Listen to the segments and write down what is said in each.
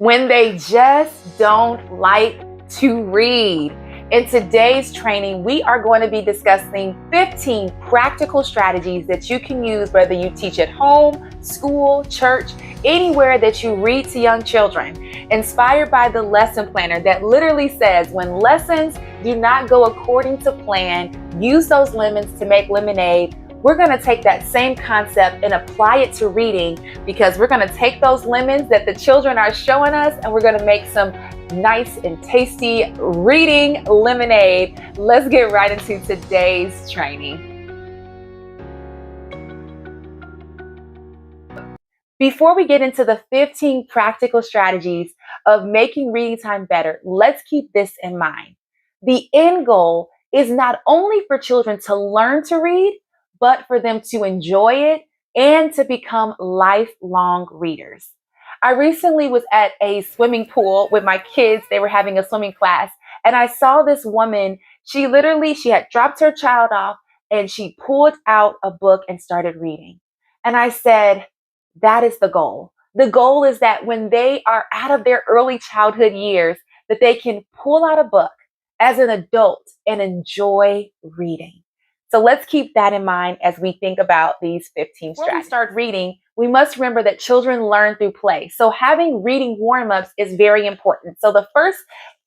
when they just don't like to read. In today's training, we are going to be discussing 15 practical strategies that you can use whether you teach at home, school, church, anywhere that you read to young children. Inspired by the lesson planner that literally says when lessons do not go according to plan, use those lemons to make lemonade. We're going to take that same concept and apply it to reading, because we're going to take those lemons that the children are showing us and we're going to make some nice and tasty reading lemonade. Let's get right into today's training. Before we get into the 15 practical strategies of making reading time better, let's keep this in mind. The end goal is not only for children to learn to read, but for them to enjoy it and to become lifelong readers. I recently was at a swimming pool with my kids. They were having a swimming class, and I saw this woman. She had dropped her child off and she pulled out a book and started reading. And I said, that is the goal. The goal is that when they are out of their early childhood years, that they can pull out a book as an adult and enjoy reading. So let's keep that in mind as we think about these 15 strategies. Before we start reading, we must remember that children learn through play. So having reading warm-ups is very important. So the first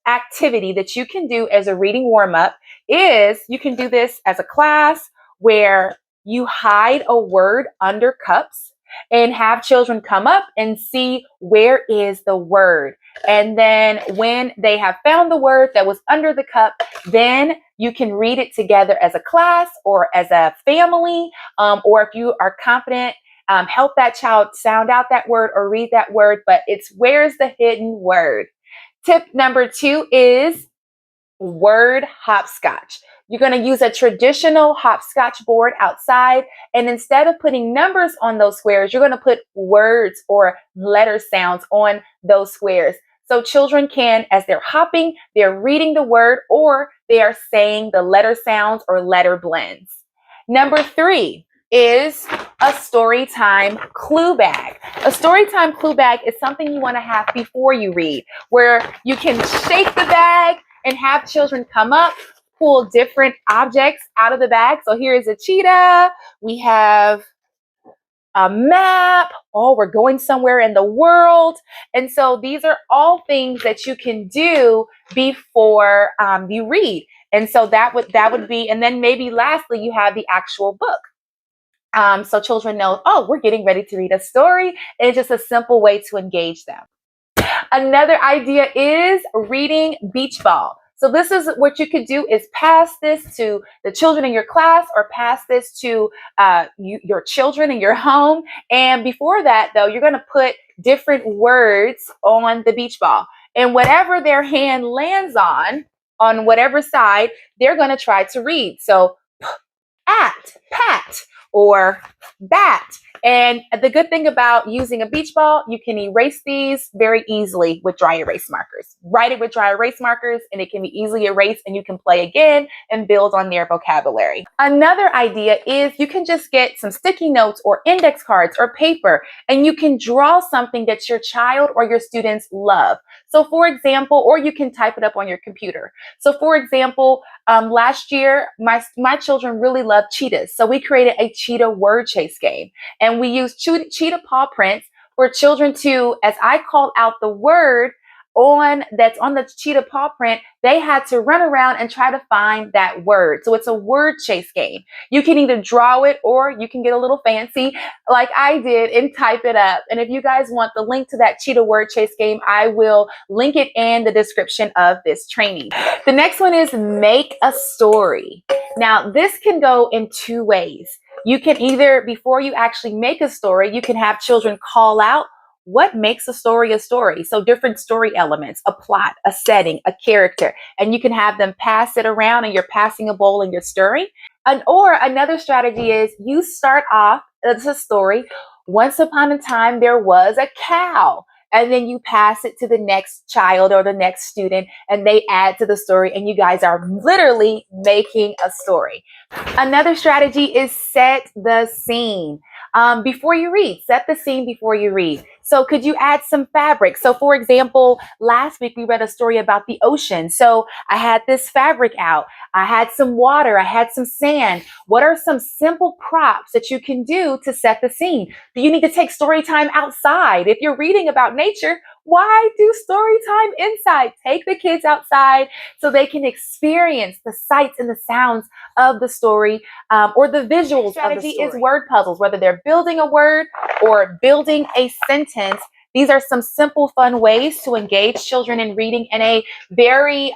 activity that you can do as a reading warm-up is you can do this as a class where you hide a word under cups and have children come up and see where is the word. And then when they have found the word that was under the cup, then you can read it together as a class or as a family, or if you are confident, help that child sound out that word or read that word, but it's where's the hidden word. Tip number 2 is word hopscotch. You're going to use a traditional hopscotch board outside, and instead of putting numbers on those squares, you're going to put words or letter sounds on those squares. So children can, as they're hopping, they're reading the word or they are saying the letter sounds or letter blends. Number 3 is a storytime clue bag. A storytime clue bag is something you want to have before you read, where you can shake the bag and have children come up, pull different objects out of the bag. So here is a cheetah. We have a map. Oh, we're going somewhere in the world. And so these are all things that you can do before you read. And so that would be, and then maybe lastly, you have the actual book. So children know, oh, we're getting ready to read a story. And it's just a simple way to engage them. Another idea is reading beach ball. So this is what you could do is pass this to the children in your class or pass this to your children in your home. And before that, though, you're going to put different words on the beach ball. And whatever their hand lands on whatever side, they're going to try to read. So pat, or bat. And the good thing about using a beach ball, you can erase these very easily with dry erase markers. Write it with dry erase markers and it can be easily erased, and you can play again and build on their vocabulary. Another idea is you can just get some sticky notes or index cards or paper, and you can draw something that your child or your students love. So for example, or you can type it up on your computer. So for example, last year, my children really loved cheetahs. So we created a cheetah word chase game. And we used cheetah paw prints for children to, as I called out the word that's on the cheetah paw print, they had to run around and try to find that word. So it's a word chase game. You can either draw it or you can get a little fancy like I did and type it up. And if you guys want the link to that cheetah word chase game, I will link it in the description of this training. The next one is make a story. Now this can go in 2 ways. You can either, before you actually make a story, you can have children call out what makes a story a story. So different story elements, a plot, a setting, a character, and you can have them pass it around and you're passing a bowl and you're stirring. Or another strategy is you start off as a story. Once upon a time, there was a cow. And then you pass it to the next child or the next student and they add to the story, and you guys are literally making a story. Another strategy is set the scene. before you read. Set the scene before you read. So could you add some fabric? So for example, last week we read a story about the ocean. So I had this fabric out. I had some water. I had some sand. What are some simple props that you can do to set the scene? Do you need to take story time outside? If you're reading about nature, why do story time inside? Take the kids outside so they can experience the sights and the sounds of the story, or the visuals of the story. Strategy is word puzzles, whether they're building a word or building a sentence. These are some simple, fun ways to engage children in reading in a very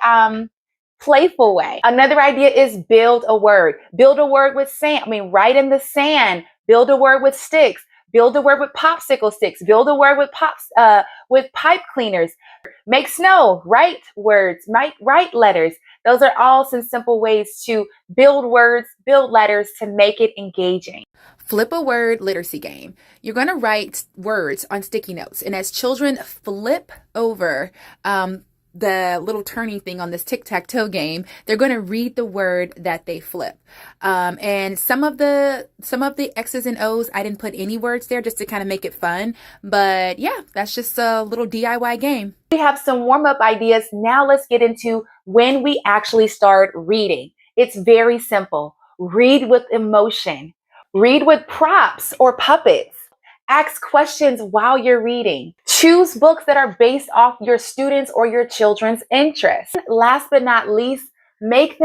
playful way. Another idea is build a word. Build a word with sand. Write in the sand. Build a word with sticks. Build a word with popsicle sticks. Build a word with pipe cleaners. Make snow. Write words. Write letters. Those are all some simple ways to build words, build letters to make it engaging. Flip a word literacy game. You're going to write words on sticky notes. And as children flip over the little turning thing on this tic-tac-toe game, they're going to read the word that they flip. And some of the X's and O's, I didn't put any words there just to kind of make it fun. But yeah, that's just a little DIY game. We have some warm-up ideas. Now let's get into when we actually start reading. It's very simple. Read with emotion. Read with props or puppets. Ask questions while you're reading. Choose books that are based off your students' or your children's interests. Last but not least, make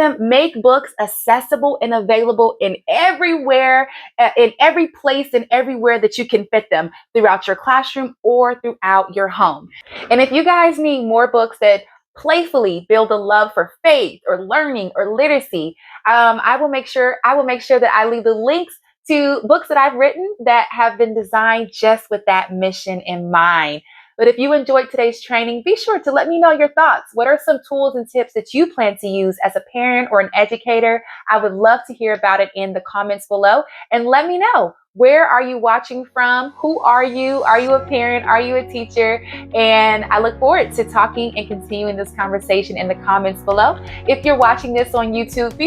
books accessible and available in everywhere, in every place and everywhere that you can fit them throughout your classroom or throughout your home. And if you guys need more books that playfully build a love for faith or learning or literacy, I will make sure that I leave the links to books that I've written that have been designed just with that mission in mind. But if you enjoyed today's training, be sure to let me know your thoughts. What are some tools and tips that you plan to use as a parent or an educator? I would love to hear about it in the comments below. And let me know, where are you watching from? Who are you? Are you a parent? Are you a teacher? And I look forward to talking and continuing this conversation in the comments below. If you're watching this on YouTube,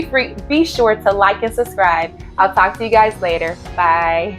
be sure to like and subscribe. I'll talk to you guys later. Bye.